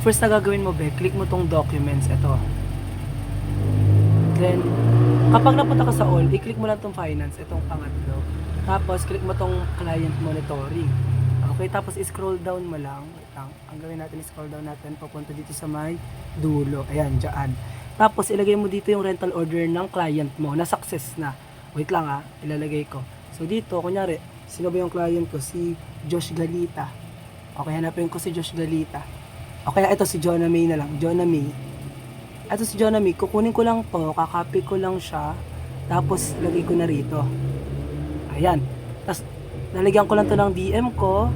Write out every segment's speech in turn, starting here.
first na gagawin mo, be, click mo tong documents, ito. Then, kapag napunta ka sa all, i-click mo lang tong finance, itong pangatlo. Tapos, click mo tong client monitoring. Okay, tapos scroll down mo lang. Wait lang. Ang gawin natin, scroll down natin, papunta dito sa may dulo. Ayan, dyan. Tapos, ilagay mo dito yung rental order ng client mo na success na. Wait lang ha, ilalagay ko. So, dito, kunyari, sino ba yung client ko? Si Josh Galita. Okay, hanapin ko si Josh Galita. Okay, ito si Jonah May na lang. Jonah May. Ito si Jonah May. Kukunin ko lang to, kakopy ko lang siya. Tapos, lagay ko na rito. Ayan. Tapos, nalagyan ko lang to ng DM ko.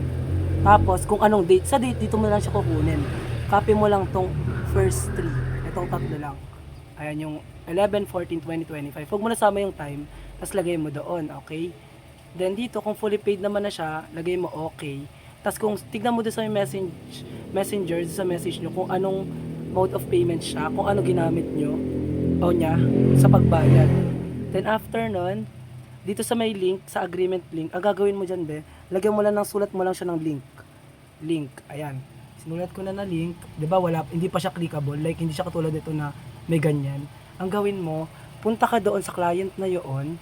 Tapos, kung anong date. Sa date, dito mo lang siya kukunin. Copy mo lang tong first 3. Itong tatlo lang. Ayan yung 11/14/2025. Huwag mo nasama yung time. Tapos, lagay mo doon. Okay? Then, dito, kung fully paid naman na siya, lagay mo okay. Tapos kung tignan mo doon sa messenger, sa message nyo, kung anong mode of payment siya, kung ano ginamit nyo, o niya, sa pagbayad. Then after nun, dito sa may link, sa agreement link, ang gagawin mo dyan, be, lagyan mo lang ng sulat mo lang siya ng link. Link, ayan. Sinulat ko na link, di ba wala, hindi pa siya clickable, like hindi siya katulad nito na may ganyan. Ang gawin mo, punta ka doon sa client na yoon,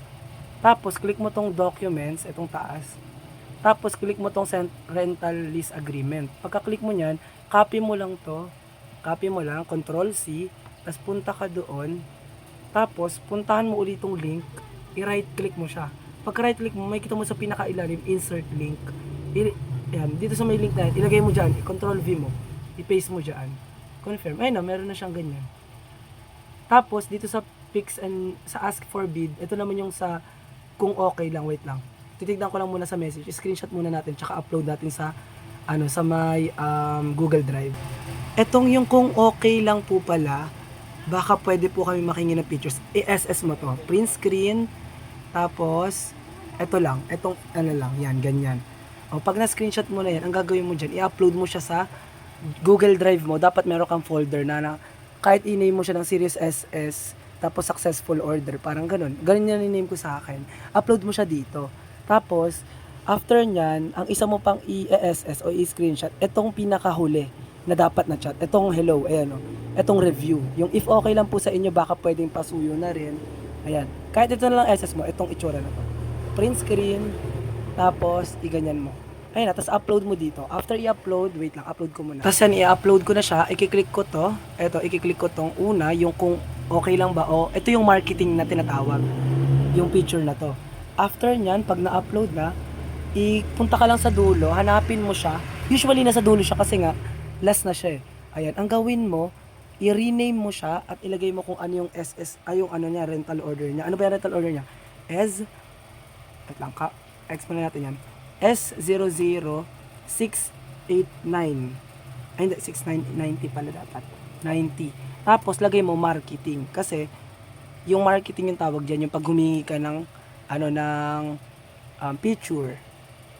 tapos click mo tong documents, itong taas, tapos, click mo tong rental lease agreement. Pagka-click mo nyan, copy mo lang to. Copy mo lang, Control C. Tapos, punta ka doon. Tapos, puntahan mo ulit tong link. I-right click mo siya. Pagka-right click mo, may kita mo sa pinaka-ilalim, insert link. Yan, dito sa may link na yan, ilagay mo dyan. I-Control V mo. I-paste mo dyan. Confirm. Ayun na, meron na siyang ganyan. Tapos, dito sa fix and sa ask for bid, ito naman yung sa kung okay lang, wait lang. Titignan ko lang muna sa message, screenshot muna natin, tsaka upload natin sa sa may Google Drive. Etong yung kung okay lang po pala, baka pwede po kami makingi ng pictures. I-SS mo to, print screen, tapos eto lang, etong lang, yan, ganyan. O pag na-screenshot mo na yan, ang gagawin mo dyan, i-upload mo siya sa Google Drive mo. Dapat meron kang folder na kahit i-name mo siya ng Series SS, tapos successful order, parang ganun. Ganun yan i-name ko sa akin. Upload mo siya dito. Tapos, after nyan, ang isa mo pang i-SS o i-screenshot, itong pinakahuli na dapat na chat. Itong hello, ayan o. Itong review. Yung if okay lang po sa inyo, baka pwedeng pasuyo na rin. Ayan. Kahit ito na lang SS mo, itong itsura na to. Print screen, tapos i-ganyan mo. Ayan na, tapos upload mo dito. After i-upload, wait lang, upload ko muna. Tapos yan, i-upload ko na siya, i-click ko to. Ito, i-click ko tong una, yung kung okay lang ba o ito yung marketing na tinatawag. Yung picture na to. After nyan, pag na-upload na, ipunta ka lang sa dulo, hanapin mo siya. Usually nasa dulo siya kasi nga, last na siya eh. Ayan, ang gawin mo, i-rename mo siya at ilagay mo kung ano yung SS, yung ano niya, rental order niya. Ano ba yung rental order niya? Wait lang ka, explain natin yan. S00689. Ay hindi, 6990 pala dapat. 90. Tapos, lagay mo marketing. Kasi, yung marketing yung tawag dyan, yung pag humingi ka ng picture.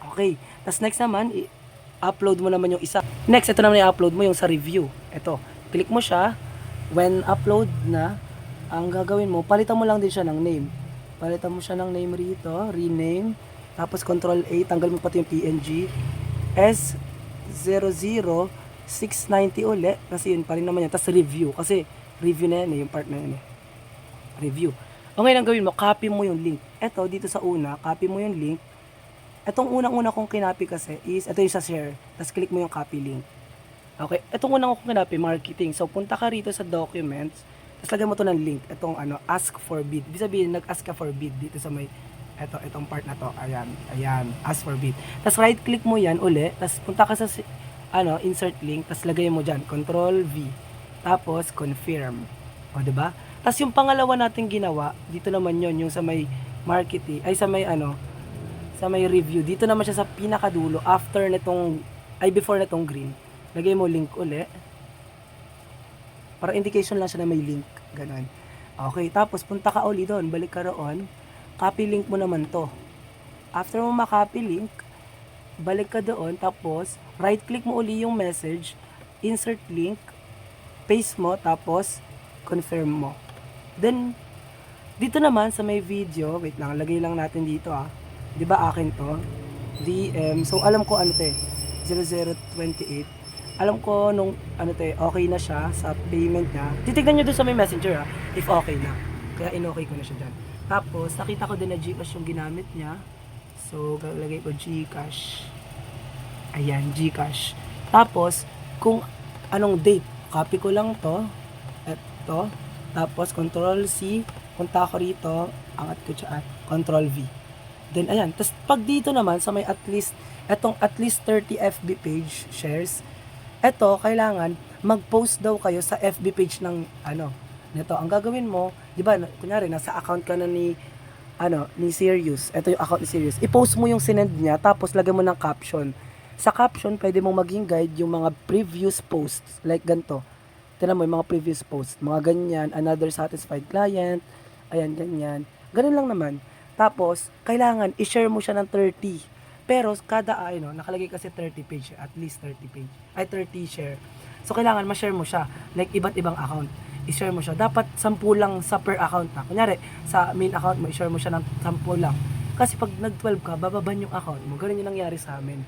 Okay. Tapos next naman, i-upload mo naman yung isa. Next, ito naman i-upload mo yung sa review. Ito. Click mo siya. When upload na, ang gagawin mo, palitan mo lang din siya ng name. Palitan mo siya ng name rito. Rename. Tapos Control A. Tanggal mo pati yung PNG. S00690 uli. Kasi yun pa rin naman yan. Tapos review. Kasi review na yan eh. Yung part na yan eh. Review. O ngayon ang gawin mo, copy mo yung link. Eto, dito sa una, copy mo yung link. Etong unang-una kong kinopy kasi is, ito yung sa share. Tapos click mo yung copy link. Okay, etong unang kong kinopy, marketing. So, punta ka rito sa documents. Tapos lagyan mo to ng link. Etong ask for bid. Ibig sabihin, nag-ask ka for bid dito sa may, etong part na to. Ayan, ask for bid. Tapos right click mo yan uli. Tapos punta ka sa, insert link. Tapos lagay mo dyan, Control V. Tapos, confirm. O, diba? Tapos yung pangalawa natin ginawa, dito naman yon yung sa may marketing, ay sa may sa may review. Dito naman siya sa pinakadulo, before nitong green. Lagay mo link uli. Para indication lang siya na may link. Ganon. Okay, tapos punta ka uli doon, balik ka roon. Copy link mo naman to. After mo ma-copy link, balik ka doon, tapos right click mo uli yung message, insert link, paste mo, tapos confirm mo. Then, dito naman sa may video, wait lang, lagay lang natin dito Di ba akin to? DM, so alam ko ano to eh, 0028. alam ko nung okay na siya sa payment niya. Titignan niyo doon sa may messenger if okay na. Kaya in-okay ko na siya dyan. Tapos nakita ko din na GCash yung ginamit niya. So lalagay ko GCash. Ayan, GCash. Tapos kung anong date, copy ko lang to. Ito. Tapos Control C, punta ako rito, angat ko siya, Control V. Then ayan, tapos pag dito naman sa may at least 30 FB page shares, eto kailangan mag-post daw kayo sa FB page ng nito. Ang gagawin mo, 'di ba, kunyari nasa account ka na ni Sirius. Ito yung account ni Sirius. I-post mo yung sinend niya tapos lagyan mo ng caption. Sa caption, pwede mong maging guide yung mga previous posts like ganito. Tingnan mo yung mga previous posts, mga ganyan, another satisfied client, ayan ganyan. Ganun lang naman. Tapos, kailangan i-share mo siya ng 30. Pero kada nakalagay kasi 30 page, at least 30 page. Ay 30 share. So kailangan ma-share mo siya like iba't ibang account. I-share mo siya. Dapat 10 lang sa per account na. Kunyari, sa main account mo, i-share mo siya ng 10 lang. Kasi pag nag-12 ka, bababan yung account mo. Ganun yung nangyari sa amin.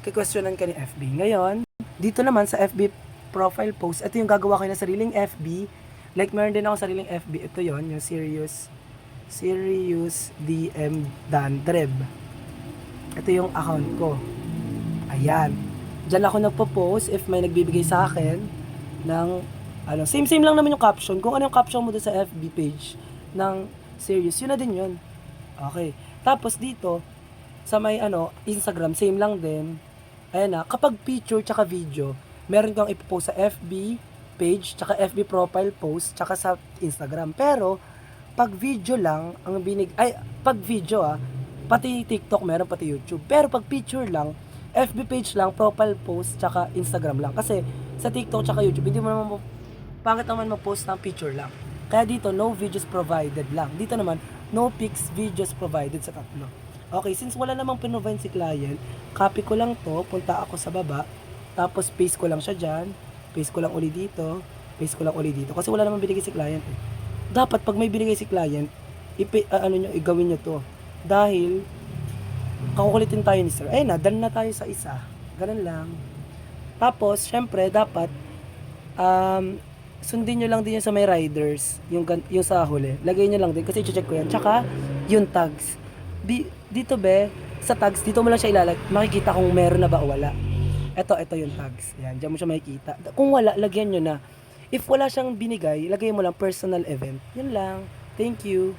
Kikwestyunan ka ni FB. Ngayon, dito naman sa FB profile post, ito yung gagawa kayo ng sariling FB. Like meron din ako sariling FB. Ito yon yung Sirius DM Dandreb. Ito yung account ko. Ayan. Diyan ako nagpo-post if may nagbibigay sa akin ng same lang naman yung caption. Kung ano yung caption mo doon sa FB page ng Sirius, yun na din yun. Okay. Tapos dito sa may Instagram, same lang din. Ayan na, kapag picture tsaka video, meron kang ipopost sa FB page tsaka FB profile post tsaka sa Instagram. Pero pag video lang pag video pati TikTok meron, pati YouTube. Pero pag picture lang, FB page lang, profile post, tsaka Instagram lang. Kasi sa TikTok tsaka YouTube, hindi mo naman pangit naman mag-post ng picture lang. Kaya dito, no videos provided lang. Dito naman, no pics, videos provided sa tatlo. Okay, since wala namang pinrovide si client, copy ko lang to, punta ako sa baba, tapos paste ko lang siya dyan, paste ko lang uli dito, paste ko lang uli dito. Kasi wala namang binigay si client eh. Dapat pag may binigay si client, igawin nyo to. Dahil kakukulitin tayo ni sir. Done na tayo sa isa. Ganun lang. Tapos, syempre, dapat sundin nyo lang din yung sa may riders, yung sa huli. Lagay nyo lang din kasi i-check ko yan. Tsaka, yung tags. Dito sa tags, dito mo lang siya ilalag. Makikita kung meron na ba o wala. Ito yung tags. Yan, dyan mo siya makikita. Kung wala, lagyan nyo na. If wala siyang binigay, lagay mo lang personal event. Yun lang. Thank you.